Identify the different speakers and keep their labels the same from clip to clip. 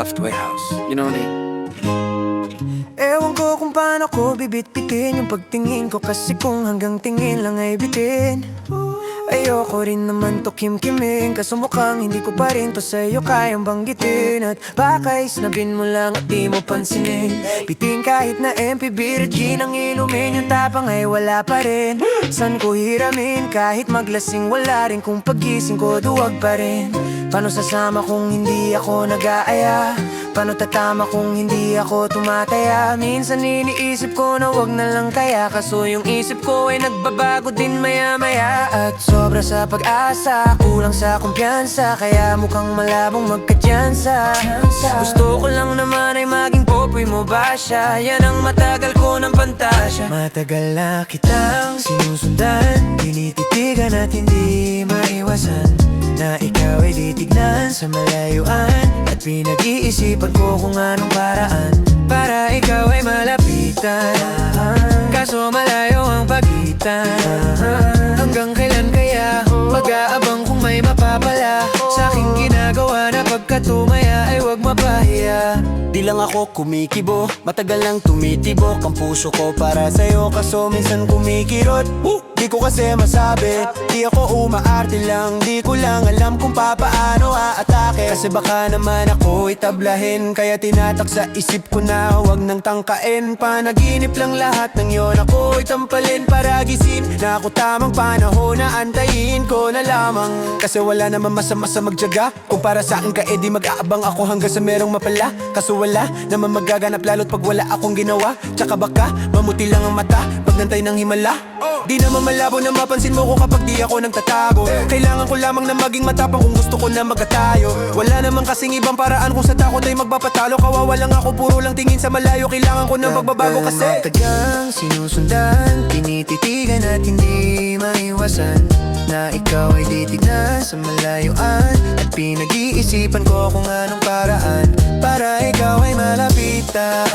Speaker 1: halfway house. You know what I mean?
Speaker 2: Ewan ko kung paano ko bibit-bitin yung pagtingin ko, kasi kung hanggang tingin lang ay bitin. Ayoko rin naman to kim-kimin, kaso mukhang hindi ko pa rin to sa'yo kayang banggitin. At baka isnabin mo lang at di mo pansinin. Bitin kahit na MPB Regine ang inumin, yung tapang ay wala pa rin. San ko hiramin kahit maglasing, wala rin kung pagising ko duwag pa rin. Paano sasama kung hindi ako nag-aaya? Paano tatama kung hindi ako tumataya? Minsan iniisip ko na wag na lang kaya, kaso yung isip ko ay nagbabago din maya-maya. At sobra sa pag-asa, kulang sa kumpiyansa, kaya mukhang malabong magkadyansa. Gusto ko lang naman ay maging popoy mo ba siya? Yan ang matagal ko ng pantasya. Matagal na kitang sinusundan, tinititigan at hindi maiwasan na ikaw ay titignan sa malayuan. At pinag-iisipan ko kung anong paraan para ikaw ay malapitan, kaso malayo ang pagitan. Hanggang kailan kaya mag-aabang kung may mapapala sa aking ginagawa na pagkatumaya ay wag mapahiya.
Speaker 3: Di lang ako kumikibo, matagal nang tumitibok ang puso ko para sa'yo, kaso minsan kumikirot. Di ko kasi masabi, di ako umaarte lang, di ko lang alam kung papaano aatake. Kasi baka naman ako itablahin, kaya tinatak sa isip ko na wag nang tangkain. Panaginip lang lahat ng yon, ako itampalin para gising na ako tamang panahon na antayin ko na lamang. Kasi wala naman masama sa magtiyaga, kung para sa akin ka edi mag-aabang ako hanggang sa merong mapala. Kaso wala naman magaganap lalo't pag wala akong ginawa. Tsaka baka mamuti lang ang mata pag nantay ng himala. Di naman malabo na mapansin mo ko kapag di ako nagtatago. Kailangan ko lamang na maging matapang kung gusto ko na magatayo. Wala naman kasing ibang paraan kung sa takot ay magpapatalo. Kawawa lang ako, puro lang tingin sa malayo. Kailangan ko ng pagbabago kasi
Speaker 2: matagang sinusundan, tinititigan at hindi maiwasan na ikaw ay titignan sa malayuan. At pinag-iisipan ko kung anong paraan para ikaw ay malapitan,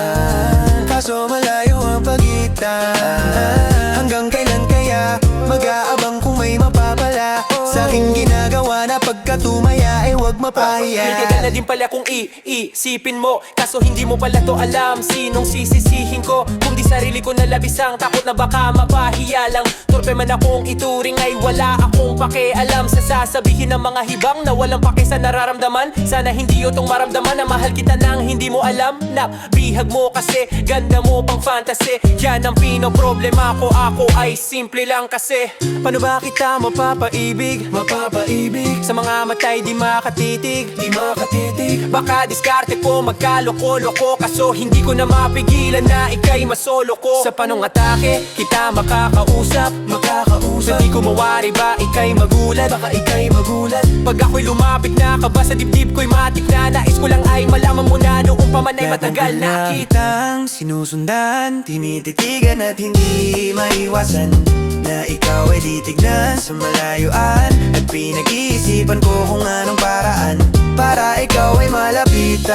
Speaker 2: kaso malayo ang pagitan. Hanggang kailan kaya mag-aabang kung may mapapala sa aking ginagawa na pagkatumaya ay wag mapahiya.
Speaker 4: Nagkagal na din pala kung iisipin mo, kaso hindi mo pala to alam sinong sisisihin ko. Kung di sarili ko na labisang takot na baka mapahiya lang. Torpe man akong ituring ay wala akong pakialam sa sasabihin ng mga hibang na walang pake sa nararamdaman. Sana hindi yun tong maramdaman na mahal kita nang hindi mo alam. Bihag mo kasi, ganda mo pang fantasy. Yan ang pinoproblema ko, ako ay simple lang kasi. Paano ba kita mapapaibig?
Speaker 2: Mapapaibig
Speaker 4: Sa mga matay di makatitig,
Speaker 2: di makatitig.
Speaker 4: baka diskarte ko magkaloko-loko, kaso hindi ko na mapigilan na ika'y masolo ko. Sa panong atake, kita makakausap. Sa di ko mawari ba ika'y magulat?
Speaker 2: Baka ika'y magulat.
Speaker 4: Pag ako'y lumapit na ka ba sa dibdib ko'y matik na. Nais ko lang ay malaman mo na noong pa man ay matagal na
Speaker 2: kitang sinusundan, tinititigan at hindi maiwasan na ikaw ay titignan sa malayuan. At pinag-iisipan ko kung anong paraan para ikaw ay malapitan,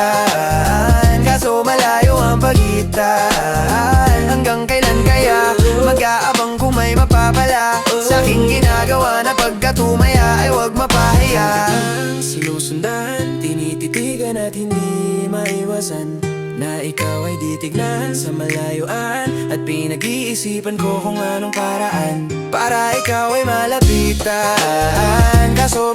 Speaker 2: kaso malayo ang pagitan. Hanggang kailan kaya mag-aabang kung may mapapala sa aking ginagawa na pagkatumaya ay wag mapahiya. Sinusundan, tinititigan at hindi maiwasan na ikaw ay titignan sa malayuan. At pinag-iisipan ko kung anong paraan para ikaw ay malapitan, kaso